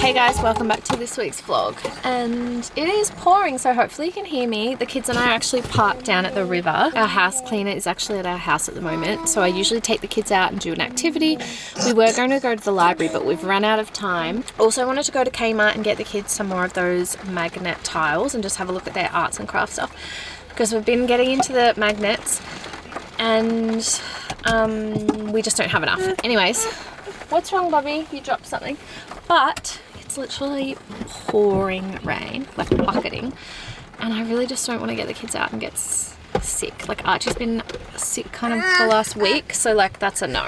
Hey guys, welcome back to this week's vlog, and it is pouring, so hopefully you can hear me. The kids and I are actually parked down at the river. Our house cleaner is actually at our house at the moment, so I usually take the kids out and do an activity. We were going to go to the library, but we've run out of time. Also wanted to go to Kmart and get the kids some more of those magnet tiles and just have a look at their arts and crafts stuff, because we've been getting into the magnets and we just don't have enough. Anyways, what's wrong, Bobby? You dropped something. But it's literally pouring rain, like bucketing, and I really just don't want to get the kids out and get sick. Like Archie's been sick kind of the last week, so like that's a no.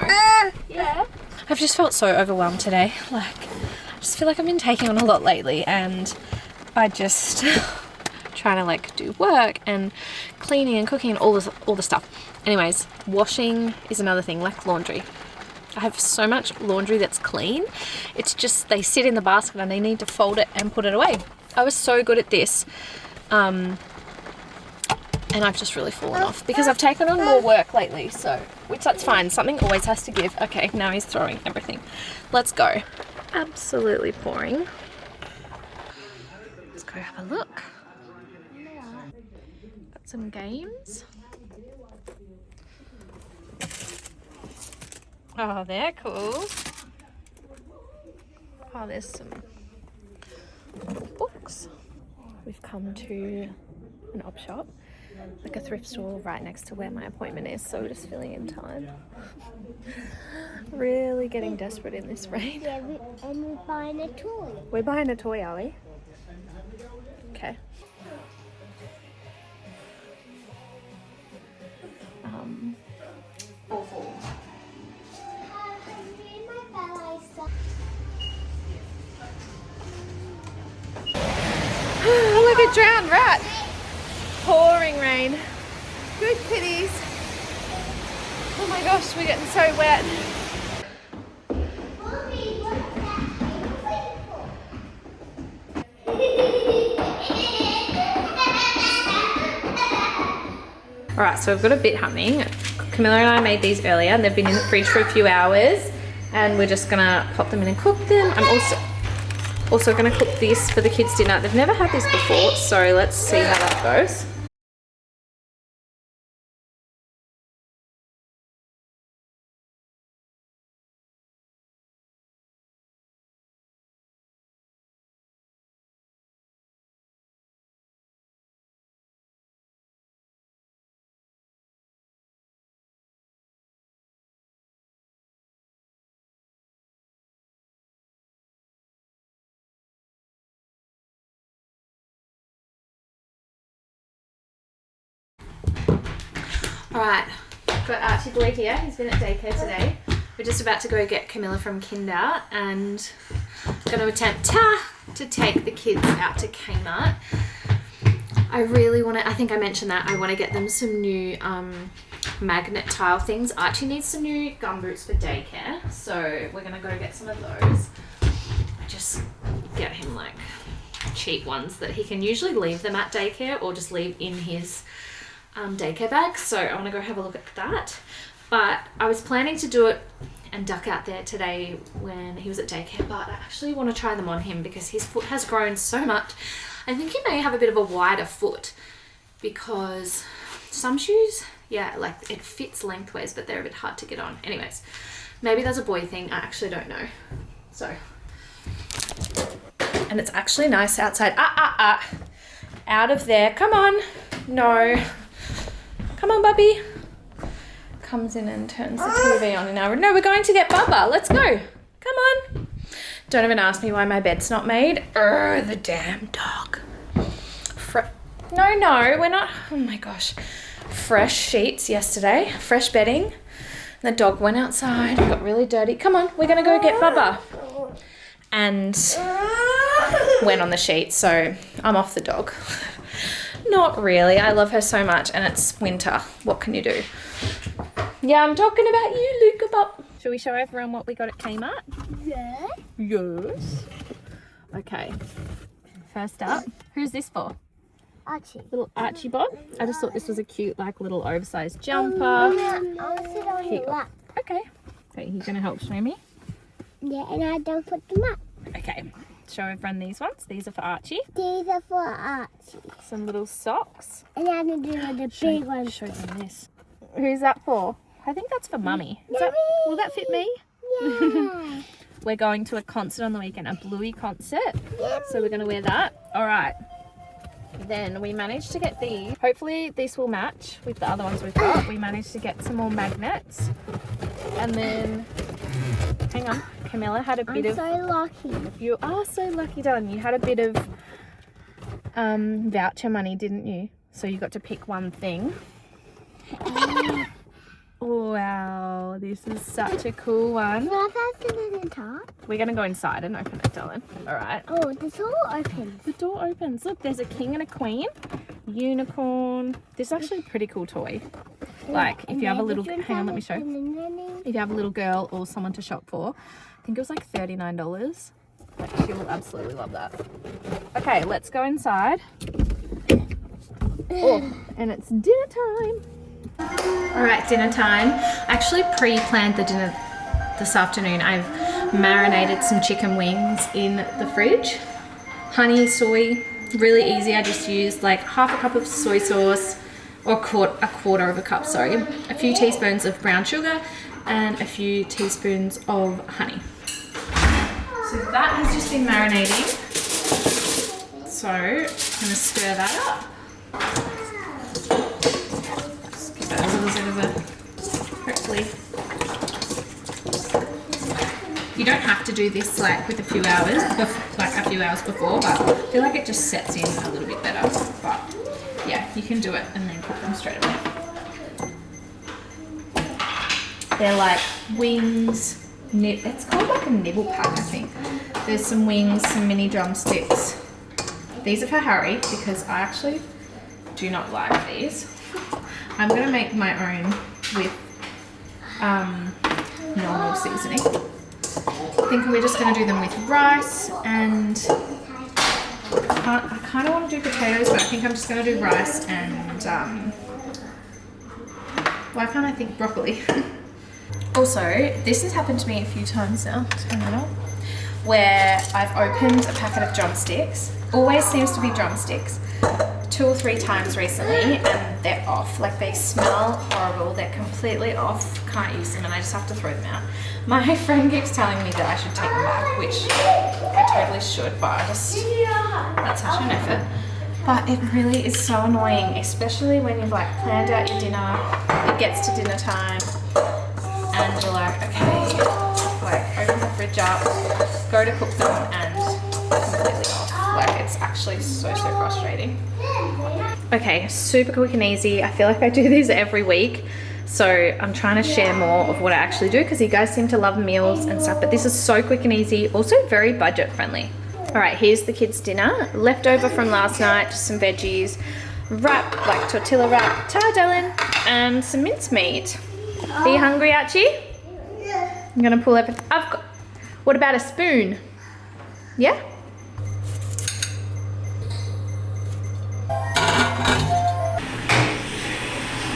Yeah. I've just felt so overwhelmed today. Like I just feel like I've been taking on a lot lately, and I just trying to like do work and cleaning and cooking and all the stuff. Anyways, washing is another thing, like laundry. I have so much laundry that's clean. It's just they sit in the basket and I need to fold it and put it away. I was so good at this, and I've just really fallen off because I've taken on more work lately, so which that's fine. Something always has to give. Okay, now he's throwing everything. Let's go. Absolutely pouring. Let's go have a look. Got some games. Oh, they're cool. Oh, there's some books. We've come to an op shop, like a thrift store right next to where my appointment is, so we're just filling in time. Really getting desperate in this rain. Yeah, and we're buying a toy. We're buying a toy, are we? Okay. Look at drowned rat. Pouring rain. Good kitties. Oh my gosh, we're getting so wet. Alright, so we've got a bit happening. Camilla and I made these earlier and they've been in the fridge for a few hours, and we're just gonna pop them in and cook them. I'm also gonna cook this for the kids' dinner. They've never had this before, so let's see how that goes. Alright, got Archie boy here. He's been at daycare today. We're just about to go get Camilla from kinder and going to attempt to take the kids out to Kmart. I really want to, I think I mentioned that, I want to get them some new magnet tile things. Archie needs some new gumboots for daycare, so we're going to go get some of those. I just get him like cheap ones that he can usually leave them at daycare or just leave in his daycare bag, so I want to go have a look at that. But I was planning to do it and duck out there today when he was at daycare, but I actually want to try them on him because his foot has grown so much. I think he may have a bit of a wider foot because some shoes, yeah, like it fits lengthways, but they're a bit hard to get on. Anyways, maybe that's a boy thing, I actually don't know. So, and it's actually nice outside. Out of there, come on. No. Come on, Bubby. Comes in and turns the TV on in our room. No, we're going to get Bubba. Let's go. Come on. Don't even ask me why my bed's not made. The damn dog. No, we're not. Oh my gosh. Fresh sheets yesterday. Fresh bedding. The dog went outside. Got really dirty. Come on, we're going to go get Bubba. And went on the sheet, so I'm off the dog. Not really. I love her so much, and it's winter. What can you do? Yeah, I'm talking about you, Luca Pop. Shall we show everyone what we got at Kmart? Yeah. Yes. Okay. First up, who's this for? Archie. Little Archie Bob. I just thought this was a cute, like, little oversized jumper. I'll sit on your lap. Okay. So you're going to help show me? Yeah, and I don't put them up. Okay. show everyone these ones. These are for Archie. These are for Archie. Some little socks. And I'm going to do the big one. Show them this. Who's that for? I think that's for Mummy. Will that fit me? Yeah. We're going to a concert on the weekend, a Bluey concert. Yep. So we're going to wear that. All right. Then we managed to get these. Hopefully this will match with the other ones we've got. We managed to get some more magnets. And then, hang on, Camilla had a bit of... I'm so lucky. You are so lucky, darling. You had a bit of voucher money, didn't you? So you got to pick one thing. Wow, this is such a cool one. Can I have it in the top? We're going to go inside and open it, darling. All right. Oh, the door opens. The door opens. Look, there's a king and a queen. Unicorn. This is actually a pretty cool toy. Like, if you have a little... Hang on, let me show. If you have a little girl or someone to shop for, I think it was like $39. Like, she will absolutely love that. Okay, let's go inside. Oh, and it's dinner time. All right, dinner time. I actually pre-planned the dinner this afternoon. I've marinated some chicken wings in the fridge. Honey, soy, really easy. I just used like half a cup of soy sauce, or a quarter of a cup, sorry. A few teaspoons of brown sugar and a few teaspoons of honey. So that has just been marinating. So I'm gonna stir that up. Hopefully. You don't have to do this like with a few hours, before, but I feel like it just sets in a little bit better. But yeah, you can do it and then cook them straight away. They're like wings, it's called like a nibble pack, I think. There's some wings, some mini drumsticks. These are for Harry because I actually do not like these. I'm going to make my own with normal seasoning. I think we're just going to do them with rice and I kind of want to do potatoes, but I think I'm just going to do rice and why can't I think broccoli? Also, this has happened to me a few times now, where I've opened a packet of drumsticks. Always seems to be drumsticks. 2 or 3 times recently and they're off. Like they smell horrible, they're completely off, can't use them and I just have to throw them out. My friend keeps telling me that I should take them back, which I totally should, but that's such an effort. But it really is so annoying, especially when you've like planned out your dinner, it gets to dinner time and you're like, okay, like open the fridge up, go to cook them and they're completely off. Like it's actually so frustrating. Okay, super quick and easy. I feel like I do these every week. So I'm trying to share more of what I actually do because you guys seem to love meals and stuff, but this is so quick and easy. Also very budget friendly. All right, here's the kids' dinner. Leftover from last night, just some veggies, wrap, like tortilla wrap, Dylan, and some mincemeat. Are you hungry, Archie? I'm gonna pull everything. What about a spoon? Yeah?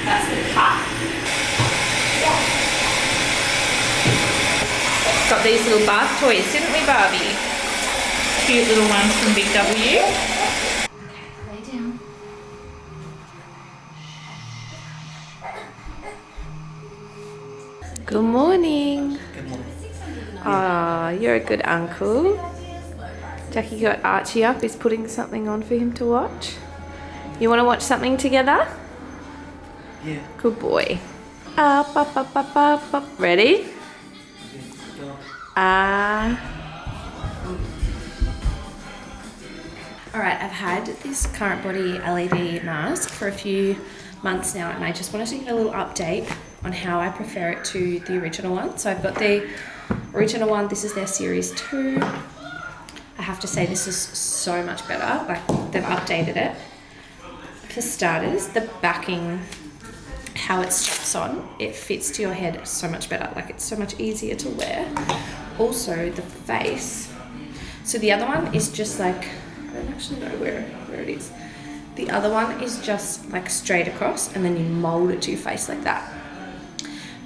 That's the cut. Got these little bath toys, didn't we, Barbie? Cute little ones from Big W. Okay, lay down. Good morning. Good morning. Ah, you're a good uncle. Jackie got Archie up, is putting something on for him to watch. You want to watch something together? Yeah. Good boy. Up, up, up, up, up, up. Ready? Alright, I've had this Current Body LED mask for a few months now and I just wanted to give a little update on how I prefer it to the original one. So I've got the original one, this is their series 2. I have to say this is so much better, like they've updated it. For starters, the backing, how it straps on, it fits to your head so much better, like it's so much easier to wear. Also the face, so the other one is just like, I don't actually know where it is. The other one is just like straight across and then you mold it to your face like that.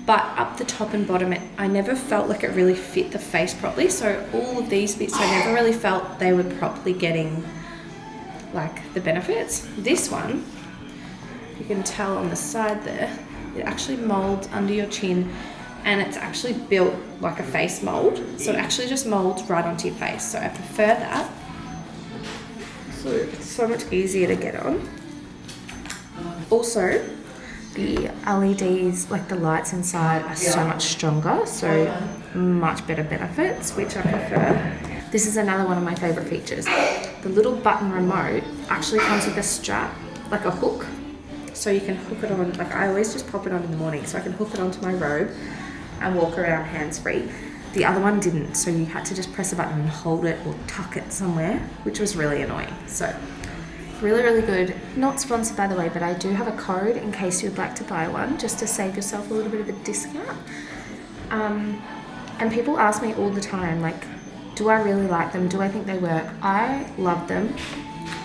but up the top and bottom, I never felt like it really fit the face properly. So all of these bits, I never really felt they were properly getting like the benefits. This one, you can tell on the side there, it actually molds under your chin, and it's actually built like a face mold. So it actually just molds right onto your face. So I prefer that. So it's so much easier to get on. Also, the LEDs, like the lights inside, are so much stronger, so much better benefits, which I prefer. This is another one of my favorite features. The little button remote actually comes with a strap, like a hook, so you can hook it on. Like I always just pop it on in the morning, so I can hook it onto my robe and walk around hands-free. The other one didn't, so you had to just press a button and hold it or tuck it somewhere, which was really annoying. So really, really good. Not sponsored, by the way, but I do have a code in case you'd like to buy one, just to save yourself a little bit of a discount. And people ask me all the time, like, do I really like them? Do I think they work? I love them.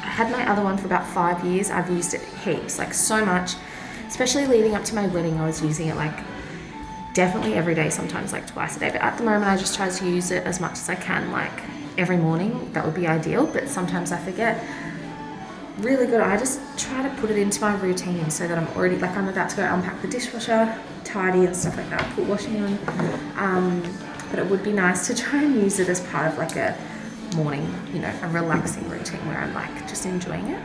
I had my other one for about 5 years. I've used it heaps, like so much, especially leading up to my wedding. I was using it like definitely every day, sometimes like twice a day. But at the moment, I just try to use it as much as I can, like every morning. That would be ideal, but sometimes I forget. Really good. I just try to put it into my routine so that I'm already, like I'm about to go unpack the dishwasher, tidy and stuff like that, put washing on. But it would be nice to try and use it as part of like a morning, you know, a relaxing routine where I'm like just enjoying it.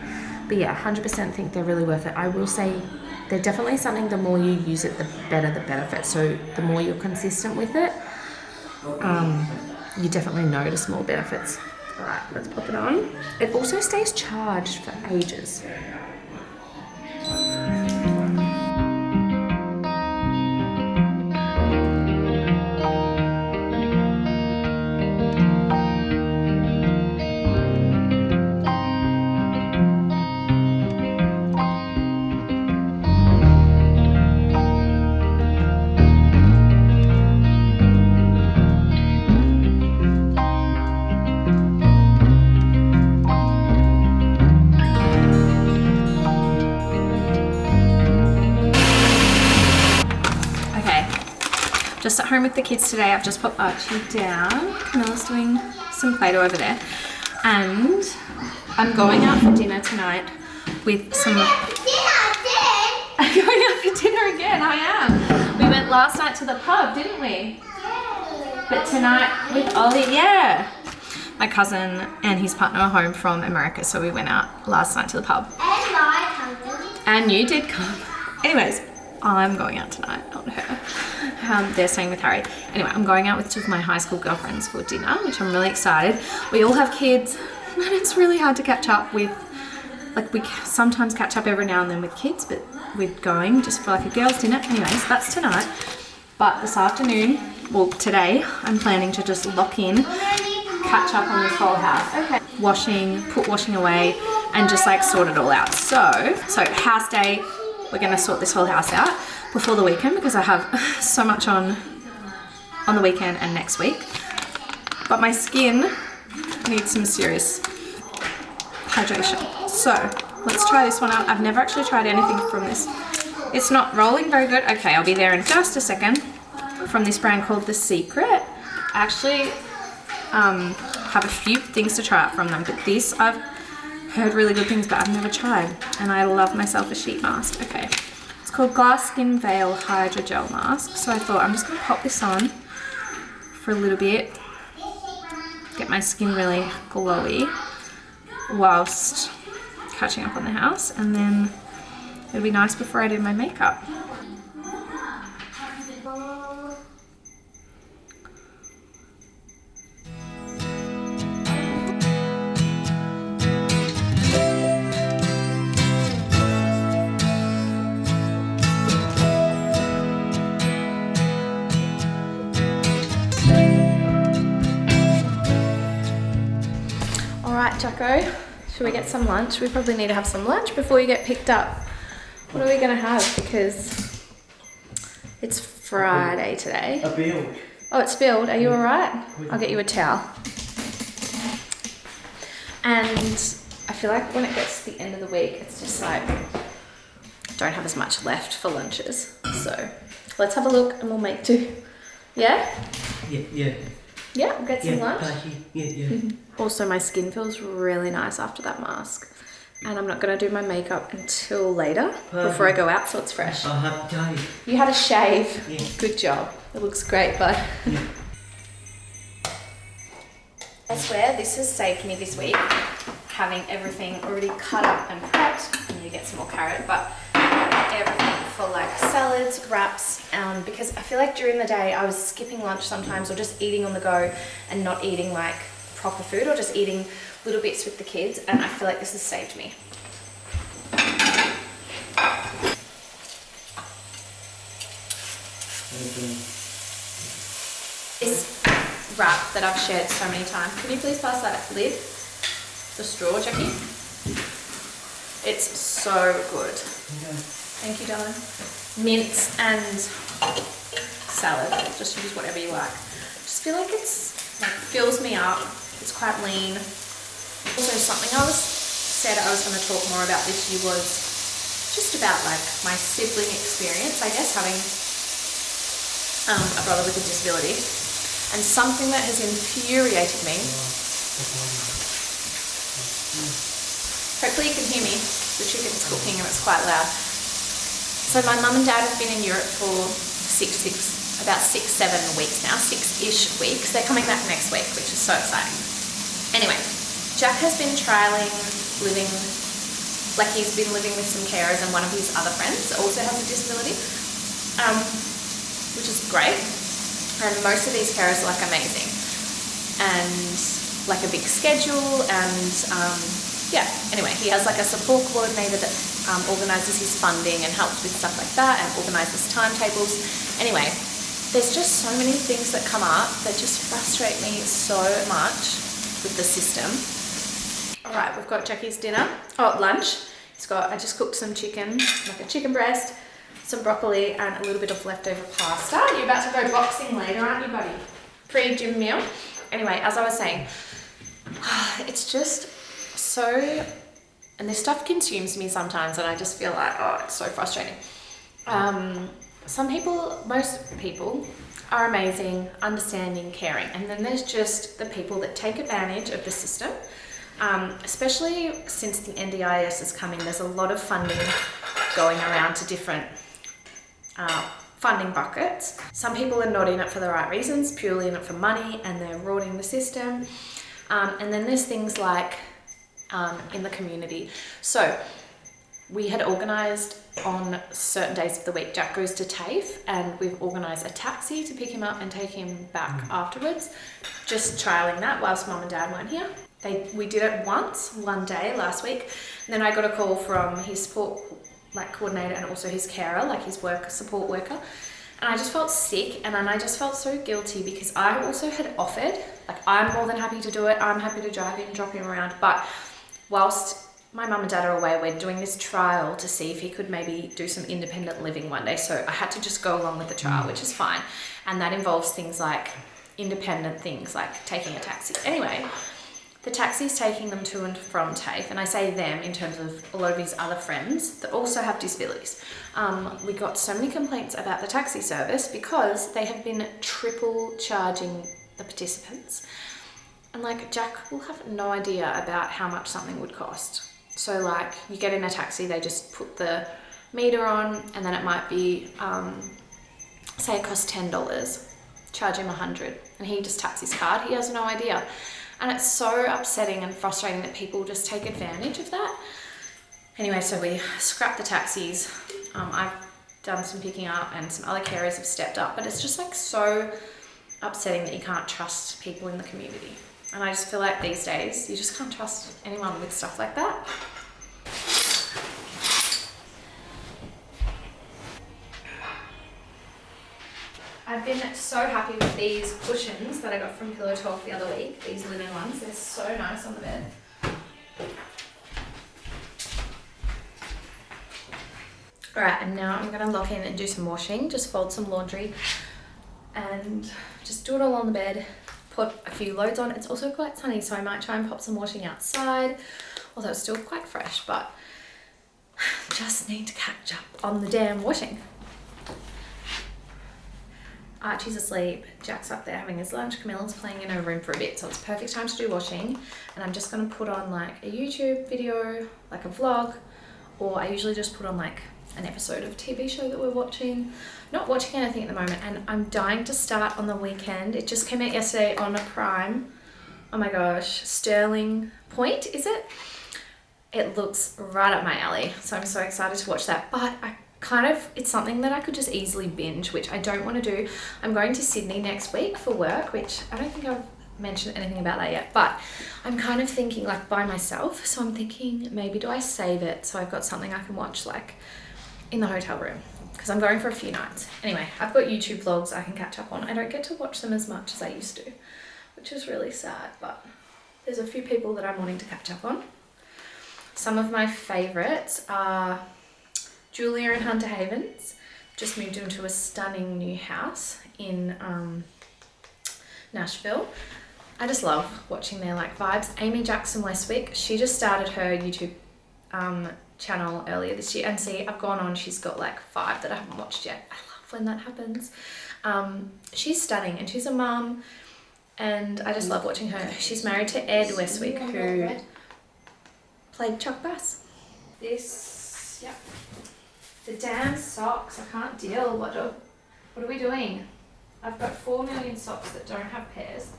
But yeah, 100% think they're really worth it. I will say they're definitely something, the more you use it, the better the benefit. So the more you're consistent with it, you definitely notice more benefits. All right, let's pop it on. It also stays charged for ages. Just at home with the kids today. I've just put Archie down. Camilla's doing some Play-Doh over there. And I'm going out for dinner tonight with some... I'm going out for dinner again, I am. We went last night to the pub, didn't we? But tonight with Ollie, yeah. My cousin and his partner are home from America, so we went out last night to the pub. And you did come. Anyways, I'm going out tonight, not her. They're staying with Harry. Anyway, I'm going out with two of my high school girlfriends for dinner, which I'm really excited. We all have kids, and it's really hard to catch up with. Like, we sometimes catch up every now and then with kids, but we're going just for like a girls' dinner. Anyways, that's tonight. But this afternoon, well, today, I'm planning to just lock in, catch up on this whole house. Okay. Washing, put washing away, and just like sort it all out. So house day, we're gonna sort this whole house out before the weekend because I have so much on the weekend and next week. But my skin needs some serious hydration. So let's try this one out. I've never actually tried anything from this. It's not rolling very good. Okay, I'll be there in just a second. From this brand called The Secret. I actually have a few things to try out from them, but this I've heard really good things, but I've never tried, and I love myself a sheet mask. Okay, it's called Glass Skin Veil Hydrogel Mask. So I thought I'm just gonna pop this on for a little bit, get my skin really glowy whilst catching up on the house, and then it'll be nice before I do my makeup. Alright, Jacko, should we get some lunch? We probably need to have some lunch before you get picked up. What are we going to have? Because it's Friday today. A bill. Oh, it's spilled. Are you alright? I'll get you a towel. And I feel like when it gets to the end of the week, it's just like, don't have as much left for lunches. So Let's have a look and we'll make two. Yeah? Yeah. Yeah, we'll get some lunch. Yeah. Also, my skin feels really nice after that mask. And I'm not going to do my makeup until later, before I go out, so it's fresh. I have time. You had a shave. Yeah. Good job. It looks great, bud. Yeah. I swear this has saved me this week, having everything already cut up and prepped. I need to get some more carrot, but everything for like salads, wraps, because I feel like during the day I was skipping lunch sometimes or just eating on the go and not eating like proper food or just eating little bits with the kids, and I feel like this has saved me. This wrap that I've shared so many times, can you please pass that lid? The straw, Jackie? It's so good. Thank you, darling. Mince and salad, just use whatever you like. Just feel like it's like fills me up. It's quite lean. Also, something I said I was going to talk more about this year was just about like my sibling experience, I guess, having a brother with a disability. And something that has infuriated me. Hopefully you can hear me. The chicken's cooking and it's quite loud. So my mum and dad have been in Europe for about 6-7 weeks now, 6-ish weeks. They're coming back next week, which is so exciting. Anyway, Jack has been trialing living, like he's been living with some carers, and one of his other friends also has a disability, which is great. And most of these carers are like amazing and like a big schedule, and yeah, anyway, he has like a support coordinator that organises his funding and helps with stuff like that and organises timetables. Anyway, there's just so many things that come up that just frustrate me so much with the system. All right, we've got Jackie's lunch. I just cooked some chicken, like a chicken breast, some broccoli and a little bit of leftover pasta. You're about to go boxing later, aren't you, buddy? Pre-gym meal. Anyway, as I was saying, it's just so, and this stuff consumes me sometimes and I just feel like, oh, it's so frustrating. Most people are amazing, understanding, caring, and then there's just the people that take advantage of the system. Especially since the NDIS is coming, there's a lot of funding going around to different funding buckets. Some people are not in it for the right reasons, purely in it for money, and they're rorting the system. And then there's things like in the community. So we had organised on certain days of the week, Jack goes to TAFE, and we've organised a taxi to pick him up and take him back afterwards. Just trialling that whilst mum and dad weren't here. We did it one day last week, and then I got a call from his support coordinator and also his carer, like his support worker, and I just felt sick, and then I just felt so guilty because I also had offered, like, I'm more than happy to do it, I'm happy to drive him, drop him around, but whilst my mum and dad are away, we're doing this trial to see if he could maybe do some independent living one day, so I had to just go along with the trial, which is fine, and that involves things like independent things like taking a taxi. Anyway, the taxi's taking them to and from TAFE, and I say them in terms of a lot of his other friends that also have disabilities. We got so many complaints about the taxi service because they have been triple charging the participants. And like, Jack will have no idea about how much something would cost. So like, you get in a taxi, they just put the meter on, and then it might be, say it costs $10, charge him $100, and he just taps his card, he has no idea. And it's so upsetting and frustrating that people just take advantage of that. Anyway, so we scrapped the taxis. I've done some picking up and some other carers have stepped up, but it's just like so upsetting that you can't trust people in the community. And I just feel like these days, you just can't trust anyone with stuff like that. I've been so happy with these cushions that I got from Pillow Talk the other week, these linen ones. They're so nice on the bed. Alright, and now I'm gonna lock in and do some washing, just fold some laundry and just do it all on the bed, put a few loads on. It's also quite sunny, so I might try and pop some washing outside, although it's still quite fresh, but just need to catch up on the damn washing. Archie's asleep, Jack's up there having his lunch, Camilla's playing in her room for a bit, so it's perfect time to do washing. And I'm just gonna put on like a YouTube video, like a vlog, or I usually just put on like an episode of a TV show that we're watching. Not watching anything at the moment, and I'm dying to start on the weekend. It just came out yesterday on a Prime. Oh my gosh, Sterling Point, is it? It looks right up my alley, so I'm so excited to watch that. But it's something that I could just easily binge, which I don't want to do. I'm going to Sydney next week for work, which I don't think I've mentioned anything about that yet, but I'm kind of thinking like by myself. So I'm thinking, maybe do I save it so I've got something I can watch like in the hotel room, because I'm going for a few nights. Anyway, I've got YouTube vlogs I can catch up on. I don't get to watch them as much as I used to, which is really sad, but there's a few people that I'm wanting to catch up on. Some of my favorites are Julia and Hunter Havens. Just moved into a stunning new house in Nashville. I just love watching their like vibes. Amy Jackson Westwick, she just started her YouTube channel earlier this year, and see, I've gone on, she's got like 5 that I haven't watched yet. I love when that happens. She's stunning, and she's a mum, and I just love watching her. She's married to Ed Westwick, who played Chuck Bass. The damn socks, I can't deal. What are we doing? I've got 4 million socks that don't have pairs.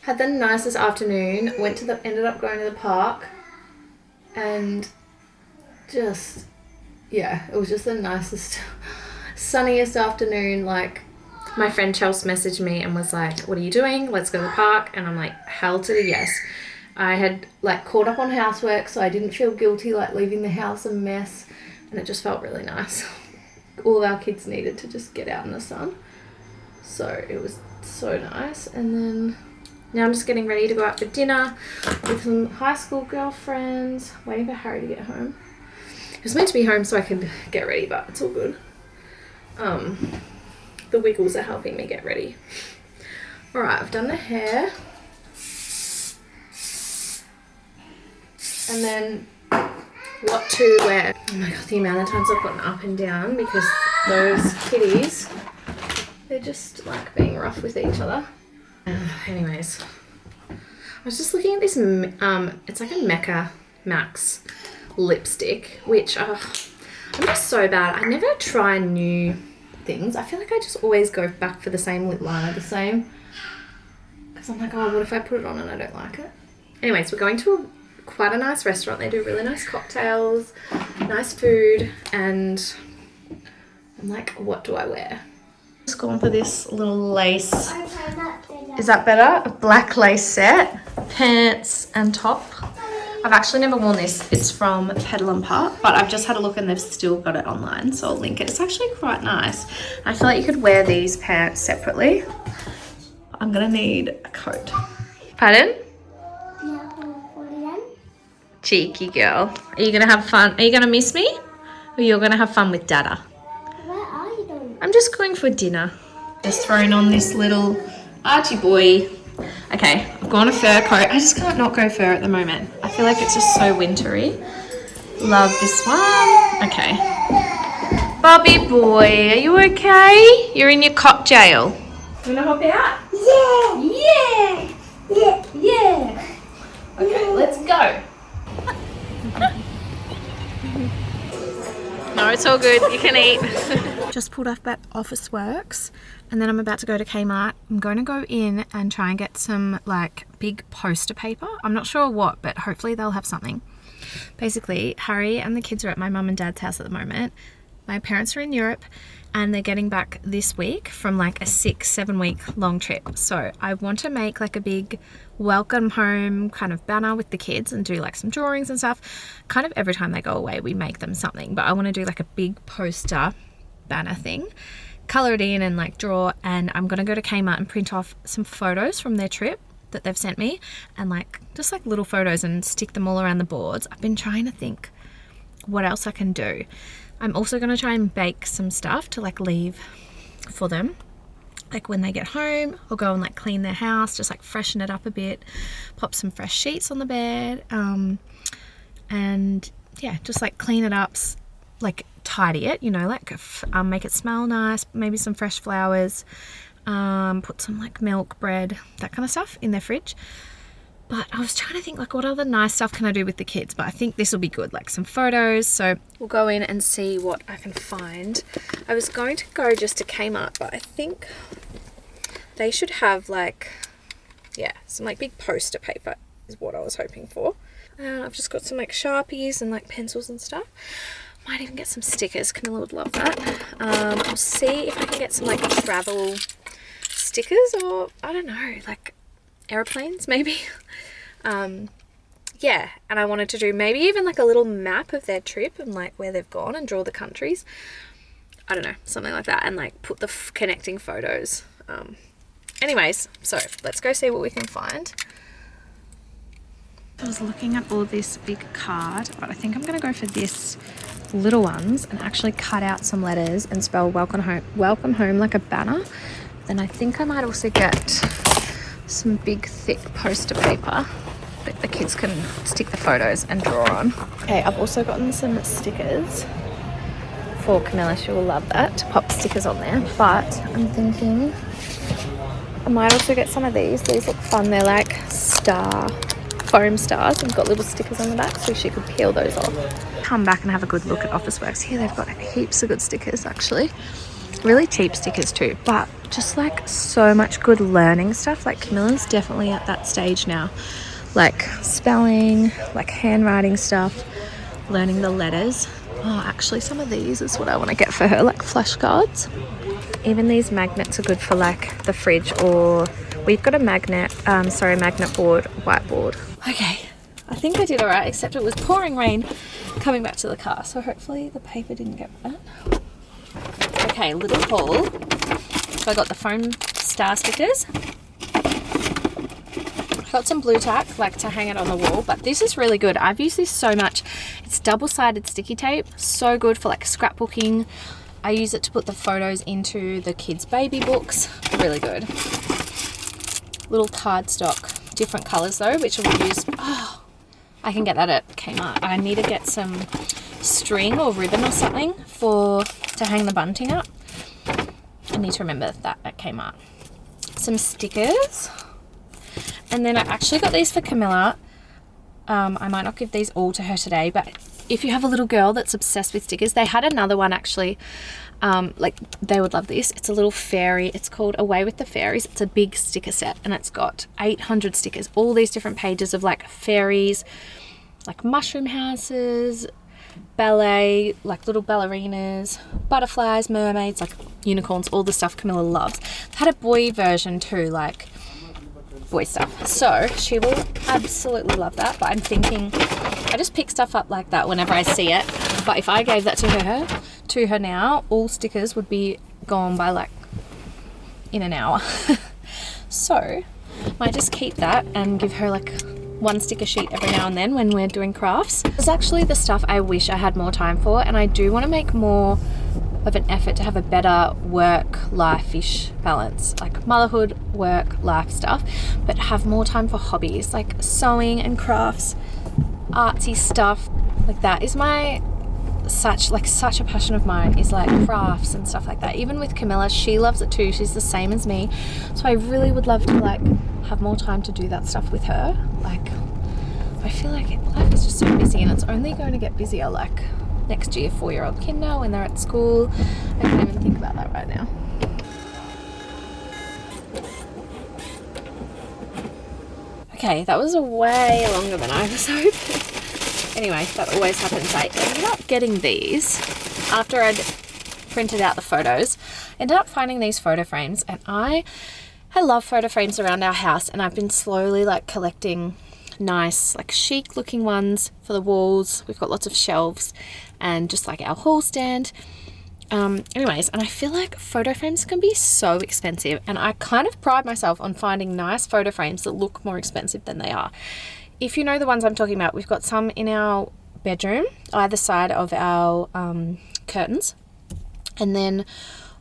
Had the nicest afternoon, ended up going to the park, and just, yeah, it was just the nicest, sunniest afternoon. Like, my friend Chelsea messaged me and was like, what are you doing? Let's go to the park. And I'm like, hell to the yes. I had like caught up on housework, so I didn't feel guilty like leaving the house a mess, and it just felt really nice. All of our kids needed to just get out in the sun, so it was so nice. And then now I'm just getting ready to go out for dinner with some high school girlfriends, waiting for Harry to get home. He was meant to be home so I could get ready, but it's all good. The Wiggles are helping me get ready. Alright, I've done the hair. And then what to wear. Oh my god, the amount of times I've gotten up and down because those kitties, they're just like being rough with each other. Anyways, I was just looking at this, it's like a Mecca Max lipstick, which I'm just so bad. I never try new things. I feel like I just always go back for the same lip liner, because I'm like, oh, what if I put it on and I don't like it? Anyways, we're going to quite a nice restaurant. They do really nice cocktails, nice food, and I'm like, what do I wear? Just gone for this little lace. Is that better? A black lace set, pants and top. I've actually never worn this. It's from Petal & Pup, but I've just had a look and they've still got it online, so I'll link it. It's actually quite nice. I feel like you could wear these pants separately. I'm gonna need a coat. Pardon? Cheeky girl. Are you gonna have fun? Are you gonna miss me? Or you're gonna have fun with Dada? Where are you going? I'm just going for dinner. Just throwing on this little Archie boy. Okay, I've gone a fur coat. I just can't not go fur at the moment. I feel like it's just so wintry. Love this one. Okay. Bobby boy, are you okay? You're in your cot jail. You wanna hop out? Yeah! Yeah! Yeah! Yeah! Okay, let's go. No, it's all good. You can eat. Just pulled up at Officeworks, and then I'm about to go to Kmart. I'm going to go in and try and get some like big poster paper. I'm not sure what, but hopefully they'll have something. Basically, Harry and the kids are at my mum and dad's house at the moment. My parents are in Europe, and they're getting back this week from like a 6-7 week long trip. So I want to make like a big welcome home kind of banner with the kids and do like some drawings and stuff. Kind of every time they go away, we make them something, but I want to do like a big poster banner thing, color it in and like draw. And I'm going to go to Kmart and print off some photos from their trip that they've sent me, and like just like little photos, and stick them all around the boards. I've been trying to think what else I can do. I'm also going to try and bake some stuff to like leave for them. Like when they get home, I'll go and like clean their house, just like freshen it up a bit, pop some fresh sheets on the bed, and yeah, just like clean it up, like tidy it, you know, like make it smell nice, maybe some fresh flowers, put some like milk, bread, that kind of stuff in their fridge. But I was trying to think like what other nice stuff can I do with the kids, but I think this will be good, like some photos. So we'll go in and see what I can find. I was going to go just to Kmart, but I think they should have like, yeah, some like big poster paper is what I was hoping for. I've just got some like Sharpies and like pencils and stuff. Might even get some stickers. Camilla would love that. I'll see if I can get some like travel stickers, or I don't know, like airplanes maybe. Yeah, and I wanted to do maybe even like a little map of their trip and like where they've gone and draw the countries. I don't know, something like that, and like put the connecting photos. Anyways, so let's go see what we can find. I was looking at all this big card, but I think I'm going to go for this little ones and actually cut out some letters and spell welcome home like a banner. Then I think I might also get some big thick poster paper that the kids can stick the photos and draw on. Okay, I've also gotten some stickers for Camilla. She will love that, to pop stickers on there. But I'm thinking I might also get some of these. These look fun. They're like foam stars and got little stickers on the back, so she could peel those off. Come back and have a good look at Officeworks. Here they've got heaps of good stickers actually. Really cheap stickers too, but just like so much good learning stuff. Like Camilla's definitely at that stage now, like spelling, like handwriting stuff, learning the letters. Oh, actually some of these is what I want to get for her, like flashcards. Even these magnets are good for like the fridge, or we've got a magnet board, whiteboard. Okay, I think I did all right, except it was pouring rain coming back to the car, so hopefully the paper didn't get wet. Okay, little haul. So I got the foam star stickers. I got some blue tack, like to hang it on the wall, but this is really good. I've used this so much. It's double-sided sticky tape, so good for like scrapbooking. I use it to put the photos into the kids' baby books. Really good. Little cardstock, different colours though, which I will use. Oh, I can get that at Kmart. I need to get some string or ribbon or something to hang the bunting up. I need to remember that at Kmart. Some stickers. And then I actually got these for Camilla. I might not give these all to her today, but if you have a little girl that's obsessed with stickers, they had another one actually, like they would love this. It's a little fairy. It's called Away with the Fairies. It's a big sticker set and it's got 800 stickers, all these different pages of like fairies, like mushroom houses, ballet, like little ballerinas, butterflies, mermaids, like unicorns, all the stuff Camilla loves. They had a boy version too, like boy stuff, so she will absolutely love that. But I'm thinking I just pick stuff up like that whenever I see it, but if I gave that to her now, all stickers would be gone by like in an hour. So might just keep that and give her like one sticker sheet every now and then when we're doing crafts. It's actually the stuff I wish I had more time for, and I do want to make more of an effort to have a better work-life-ish balance, like motherhood, work, life stuff, but have more time for hobbies like sewing and crafts, artsy stuff. Like that is such a passion of mine, is like crafts and stuff like that. Even with Camilla, she loves it too. She's the same as me, so I really would love to like have more time to do that stuff with her. Like I feel like life is just so busy, and it's only going to get busier like next year, 4-year-old kinder when they're at school. I can't even think about that right now. Okay, that was way longer than I was hoping. Anyway, that always happens. I ended up getting these after I'd printed out the photos. Ended up finding these photo frames, and I love photo frames around our house, and I've been slowly like collecting nice like chic looking ones for the walls. We've got lots of shelves and just like our hall stand. Anyways, and I feel like photo frames can be so expensive, and I kind of pride myself on finding nice photo frames that look more expensive than they are. If you know the ones I'm talking about, we've got some in our bedroom either side of our curtains, and then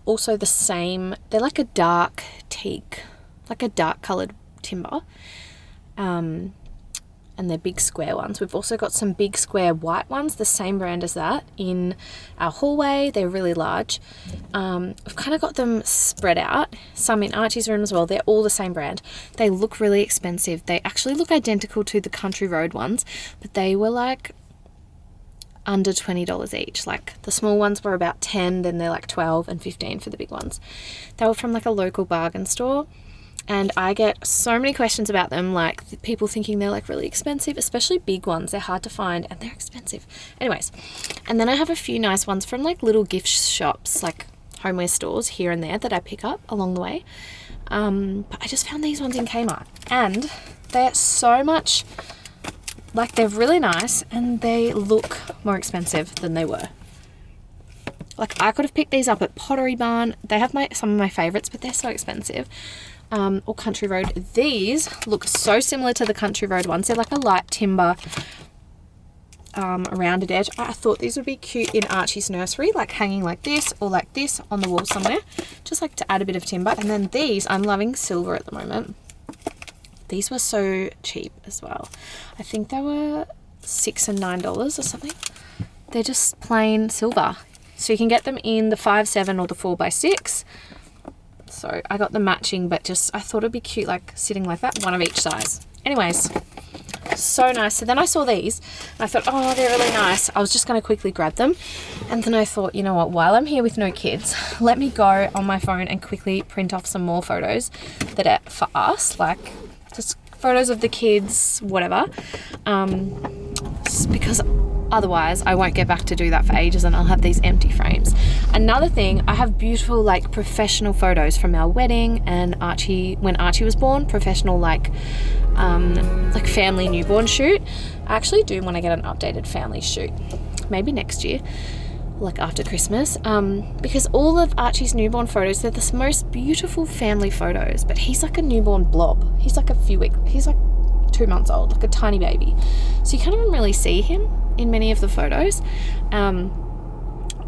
also the same, they're like a dark teak, like a dark coloured timber, and and they're big square ones. We've also got some big square white ones, the same brand as that, in our hallway. They're really large. We've kind of got them spread out, some in Archie's room as well. They're all the same brand. They look really expensive. They actually look identical to the Country Road ones, but they were like under $20 each. Like the small ones were about 10, then they're like 12 and 15 for the big ones. They were from like a local bargain store, and I get so many questions about them, like people thinking they're like really expensive, especially big ones. They're hard to find and they're expensive. Anyways, and then I have a few nice ones from like little gift shops, like homeware stores here and there that I pick up along the way. But I just found these ones in Kmart, and they're so much, like they're really nice and they look more expensive than they were. Like I could have picked these up at Pottery Barn. They have some of my favorites, but they're so expensive. Or Country Road. These look so similar to the Country Road ones. They're like a light timber rounded edge. I thought these would be cute in Archie's nursery, like hanging like this or like this on the wall somewhere, just like to add a bit of timber. And then these, I'm loving silver at the moment. These were so cheap as well. I think they were $6 and $9 or something. They're just plain silver. So you can get them in the 5/7 or the 4x6. So I got the matching, but just I thought it'd be cute like sitting like that, one of each size. Anyways, so nice. So then I saw these and I thought, oh, they're really nice. I was just going to quickly grab them. And then I thought, you know what, while I'm here with no kids, let me go on my phone and quickly print off some more photos that are for us, like just photos of the kids, whatever. Because otherwise I won't get back to do that for ages and I'll have these empty frames. Another thing, I have beautiful like professional photos from our wedding and Archie, when Archie was born, professional like family newborn shoot. I actually do want to get an updated family shoot, maybe next year, like after Christmas, because all of Archie's newborn photos, they're the most beautiful family photos, but he's like a newborn blob. He's like he's like 2 months old, like a tiny baby. So you can't even really see him in many of the photos.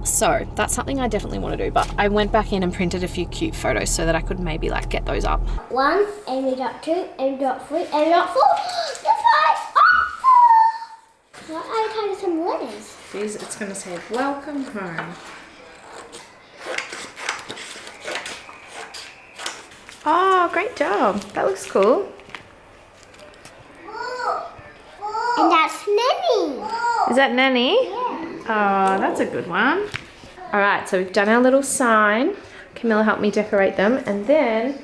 So that's something I definitely want to do, but I went back in and printed a few cute photos so that I could maybe like get those up. 1, Amy.2, Amy.3, Amy.4. That's right. Why are you typing some letters? These, it's going to say, welcome home. Oh, great job. That looks cool. And that's Nanny. Is that Nanny? Yeah. Oh, that's a good one. All right, so we've done our little sign. Camilla helped me decorate them. And then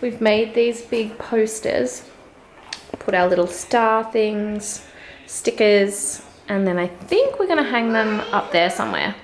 we've made these big posters. Put our little star things, stickers, and then I think we're gonna hang them up there somewhere.